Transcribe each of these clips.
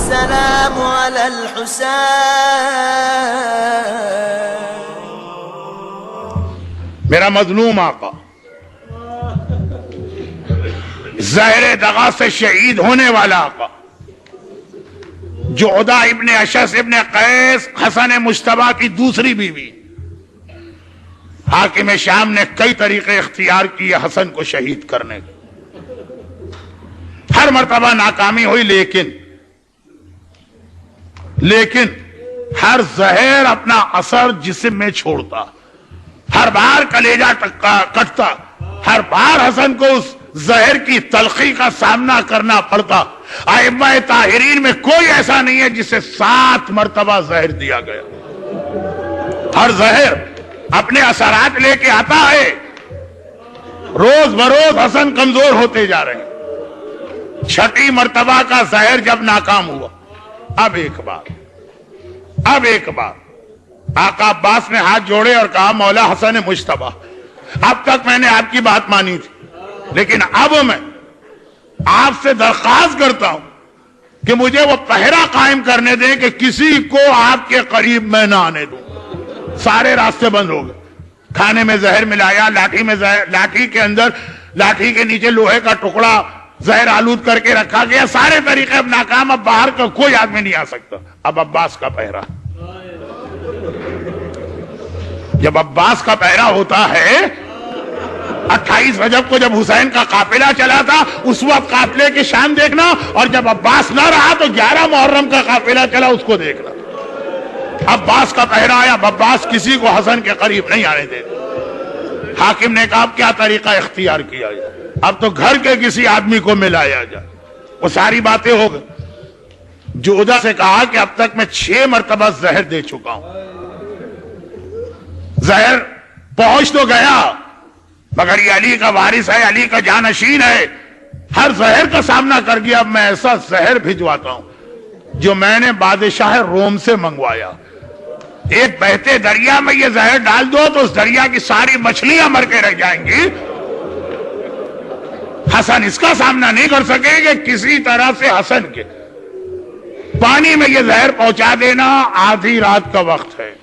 السلام على الحسين. میرا مظلوم آقا زہر دغا سے شہید ہونے والا آقا جعدہ ابن اشعث ابن قیس حسن مجتبیٰ کی دوسری بیوی، حاکم شام نے کئی طریقے اختیار کیے حسن کو شہید کرنے کے، ہر مرتبہ ناکامی ہوئی، لیکن ہر زہر اپنا اثر جسم میں چھوڑتا، ہر بار کلیجہ کٹتا، ہر بار حسن کو اس زہر کی تلخی کا سامنا کرنا پڑتا. ائمہ طاہرین میں کوئی ایسا نہیں ہے جسے 7 مرتبہ زہر دیا گیا. ہر زہر اپنے اثرات لے کے آتا ہے. روز بروز حسن کمزور ہوتے جا رہے ہیں. 6 مرتبہ کا زہر جب ناکام ہوا، اب ایک بار آقا عباس نے ہاتھ جوڑے اور کہا مولا حسن مجتبیٰ، اب تک میں نے آپ کی بات مانی تھی، لیکن اب میں آپ سے درخواست کرتا ہوں کہ مجھے وہ پہرا قائم کرنے دیں کہ کسی کو آپ کے قریب میں نہ آنے دوں. سارے راستے بند ہو گئے. کھانے میں زہر ملایا، لاٹھی کے اندر، لاٹھی کے نیچے لوہے کا ٹکڑا زہر آلود کر کے رکھا گیا. سارے طریقے اب ناکام. اب باہر کا کوئی آدمی نہیں آ سکتا. اب عباس کا پہرا. جب عباس کا پہرا ہوتا ہے، 28 رجب کو جب حسین کا قافلہ چلا تھا اس وقت قافلے کی شان دیکھنا، اور جب عباس نہ رہا تو 11 محرم کا قافلہ چلا اس کو دیکھنا. عباس کا پہرا آیا. عباس کسی کو حسن کے قریب نہیں آنے دیتے. حاکم نے کہا کیا طریقہ اختیار کیا جائے؟ اب تو گھر کے کسی آدمی کو ملایا جائے. وہ ساری باتیں ہو گئی. جعدہ سے کہا کہ اب تک میں 6 مرتبہ زہر دے چکا ہوں. زہر پہنچ تو گیا، مگر یہ علی کا وارث ہے، علی کا جانشین ہے. ہر زہر کا سامنا کر گیا. اب میں ایسا زہر بھجواتا ہوں جو میں نے بادشاہ روم سے منگوایا. ایک بہتے دریا میں یہ زہر ڈال دو تو اس دریا کی ساری مچھلیاں مر کے رہ جائیں گی. حسن اس کا سامنا نہیں کر سکے کہ کسی طرح سے حسن کے پانی میں یہ زہر پہنچا دینا. آدھی رات کا وقت ہے.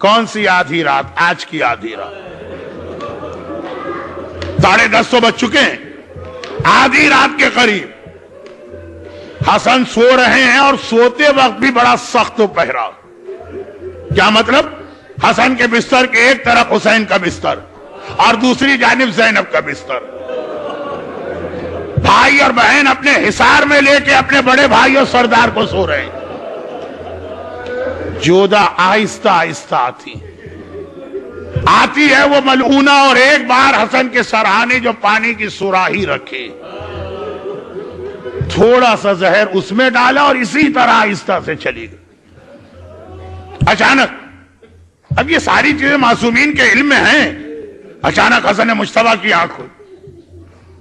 کون سی آدھی رات؟ آج کی آدھی رات. 10:30 تو بج چکے ہیں. آدھی رات کے قریب حسن سو رہے ہیں، اور سوتے وقت بھی بڑا سخت پہرا. کیا مطلب؟ حسن کے بستر کے ایک طرف حسین کا بستر اور دوسری جانب زینب کا بستر. بھائی اور بہن اپنے حصار میں لے کے اپنے بڑے بھائی اور سردار کو سو رہے ہیں. جعدہ آہستہ آہستہ آتی ہے وہ ملعونہ، اور ایک بار حسن کے سرہانے جو پانی کی سراہی رکھی، تھوڑا سا زہر اس میں ڈالا اور اسی طرح آہستہ سے چلی گئی. اچانک، اب یہ ساری چیزیں معصومین کے علم میں ہیں، اچانک حسن مجتبیٰ کی آنکھ کھلی،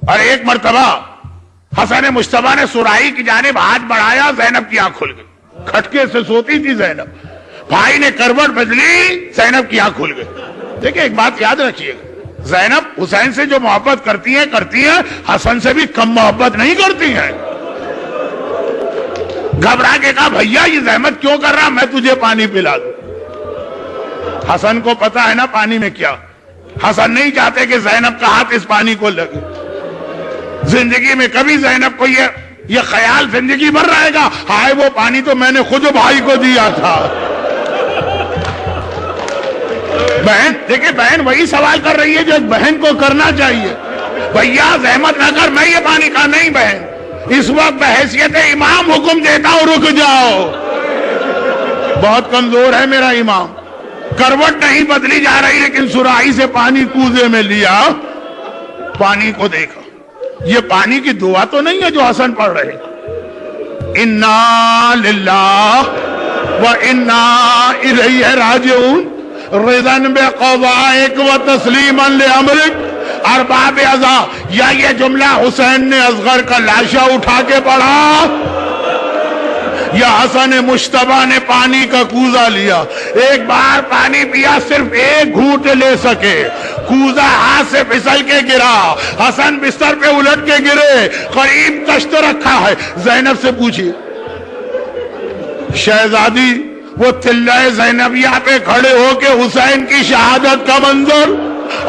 اور ایک مرتبہ حسن مجتبیٰ نے سراہی کی جانب ہاتھ بڑھایا. زینب کی آنکھ کھل گئی. کھٹکے سے سوتی تھی زینب. بھائی نے کروٹ بدلی، زینب کی آنکھ کھل گئی. دیکھیں ایک بات یاد رکھیے گا، زینب حسین سے جو محبت کرتی ہیں حسن سے بھی کم محبت نہیں کرتی ہیں. گھبرا کے کہا بھیا یہ زحمت کیوں کر رہا، میں تجھے پانی پلا دوں. حسن کو پتا ہے نا پانی میں کیا. حسن نہیں چاہتے کہ زینب کا ہاتھ اس پانی کو لگے. زندگی میں کبھی زینب کو یہ خیال زندگی بھر رہے گا، ہائے وہ پانی تو میں نے خود بھائی کو دیا تھا. بہن دیکھیں، بہن وہی سوال کر رہی ہے جو ایک بہن کو کرنا چاہیے. بھیا زحمت نہ کر، میں یہ پانی کا نہیں. بہن اس وقت بحیثیت امام حکم دیتا ہوں رک جاؤ، بہت کمزور ہے میرا امام. کروٹ نہیں بدلی جا رہی، لیکن سراہی سے پانی کوزے میں لیا، پانی کو دیکھا. یہ پانی کی دعا تو نہیں ہے جو حسن پڑھ رہے. انا للہ و انا الیہ راجعون رضا بقضائک و تسلیما لامرک ارباب اعضاء. یا یہ جملہ حسین نے اصغر کا لاشا اٹھا کے پڑھا یا حسن مجتبیٰ نے پانی کا کوزہ لیا. ایک بار پانی پیا، صرف ایک گھونٹ لے سکے، کوزہ ہاتھ سے پھسل کے گرا. حسن بستر پہ الٹ کے گرے. قریب تشت رکھا ہے. زینب سے پوچھیے شہزادی وہ تلہ زینبیہ پہ کھڑے ہو کے حسین کی شہادت کا منظر،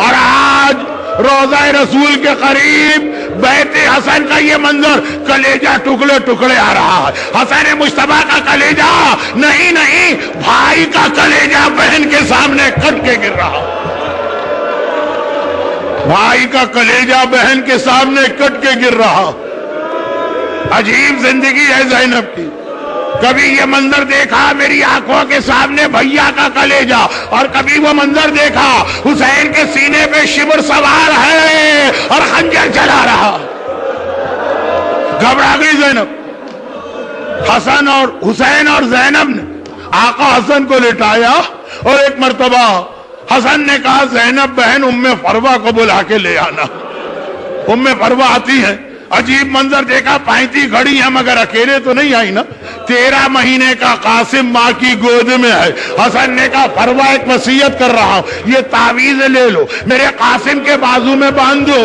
اور آج روضہ رسول کے قریب بیت حسن کا یہ منظر، کلیجہ ٹکڑے ٹکڑے آ رہا ہے۔ حسین مجتبیٰ کا کلیجہ نہیں بھائی کا کلیجہ بہن کے سامنے کٹ کے گر رہا، بھائی کا کلیجہ بہن کے سامنے کٹ کے گر رہا۔ عجیب زندگی ہے زینب کی، کبھی یہ منظر دیکھا میری آنکھوں کے سامنے بھیا کا کلیجہ، اور کبھی وہ منظر دیکھا حسین کے سینے پہ شبر سوار ہے اور خنجر چلا رہا۔ گھبرا گئی زینب۔ حسن اور حسین اور زینب نے آقا حسن کو لٹایا، اور ایک مرتبہ حسن نے کہا زینب بہن ام فروہ کو بلا کے لے آنا۔ ام فروہ آتی ہے، عجیب منظر دیکھا، پائنتی کھڑی ہیں مگر اکیلے تو نہیں آئی نا، 13 مہینے کا قاسم ماں کی گود میں ہے۔ حسن نے کہا فروہ ایک وصیت کر رہا ہوں، یہ تعویذ لے لو، میرے قاسم کے بازو میں باندھ دو،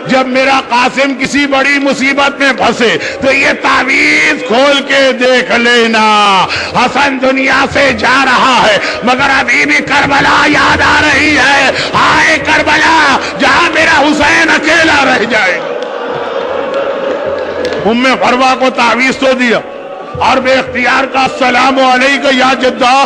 جب میرا قاسم کسی بڑی مصیبت میں پھنسے تو یہ تعویذ کھول کے دیکھ لینا۔ حسن دنیا سے جا رہا ہے مگر ابھی بھی کربلا یاد آ رہی ہے، ہائے کربلا جہاں میرا حسین اکیلا رہ جائے۔ ام فروہ کو تعویذ تو دیا، اور بے اختیار کا السلام علیکہ یا جدہ،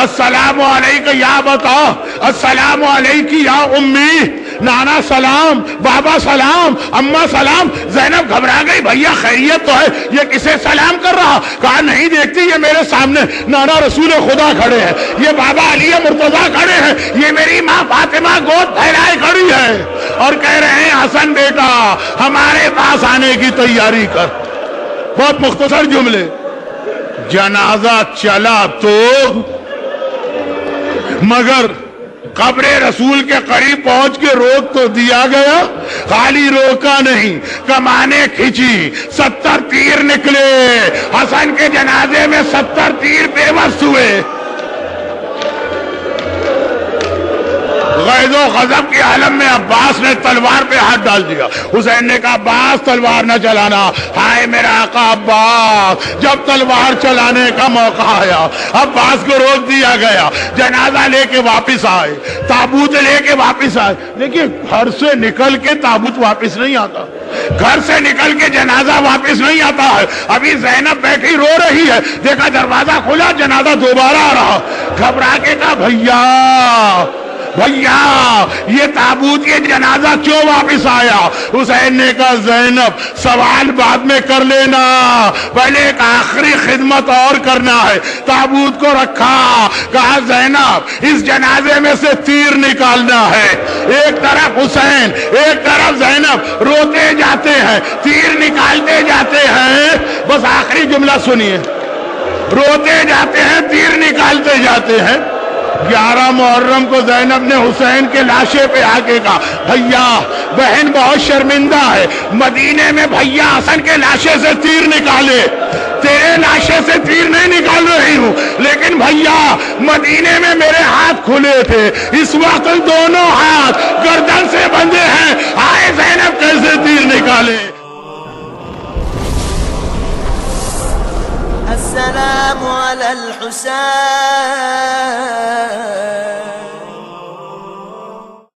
السلام علیکہ یا بتا، السلام علیکہ یا امی، نانا سلام، بابا سلام، اماں سلام۔ زینب گھبرا گئی، بھیا خیریت تو ہے، یہ کسے سلام کر رہا؟ کہا نہیں دیکھتی یہ میرے سامنے نانا رسول خدا کھڑے ہیں، یہ بابا علی مرتضیٰ کھڑے ہیں، یہ میری ماں فاطمہ گود پھیلائے کھڑی ہے، اور کہہ رہے ہیں حسن بیٹا ہمارے پاس آنے کی تیاری کر۔ بہت مختصر جملے۔ جنازہ چلا تو مگر قبر رسول کے قریب پہنچ کے روک تو دیا گیا، خالی روکا نہیں، کمانے کھینچی، 70 تیر نکلے، حسن کے جنازے میں 70 تیر بے بس ہوئے۔ غیظ و غضب کے عالم میں عباس نے تلوار پہ ہاتھ ڈال دیا۔ حسین نے کہا عباس تلوار نہ چلانا، ہائے میرا آقا عباس۔ جب تلوار چلانے کا موقع آیا عباس کو روک دیا گیا، جنازہ لے کے واپس آئے، تابوت لے کے واپس آئے۔ دیکھیے گھر سے نکل کے تابوت واپس نہیں آتا، گھر سے نکل کے جنازہ واپس نہیں آتا ہے۔ ابھی زینب بیٹھی رو رہی ہے، دیکھا دروازہ کھلا، جنازہ دوبارہ آ رہا، گھبرا کے کہا بھیا یہ تابوت یہ جنازہ کیوں واپس آیا؟ حسین نے کہا زینب سوال بعد میں کر لینا، پہلے ایک آخری خدمت اور کرنا ہے۔ تابوت کو رکھا، کہا زینب اس جنازے میں سے تیر نکالنا ہے۔ ایک طرف حسین ایک طرف زینب روتے جاتے ہیں، تیر نکالتے جاتے ہیں۔ بس آخری جملہ سنیے، روتے جاتے ہیں تیر نکالتے جاتے ہیں۔ 11 محرم کو زینب نے حسین کے لاشے پہ آ کے کہا بھیا بہن بہت شرمندہ ہے، مدینے میں بھیا حسن کے لاشے سے تیر نکالے، تیرے لاشے سے تیر نہیں نکال رہی ہوں، لیکن بھیا مدینے میں میرے ہاتھ کھلے تھے، اس وقت دونوں ہاتھ گردن سے بندھے ہیں، آئے زینب کیسے تیر نکالے؟ السلام على الحسين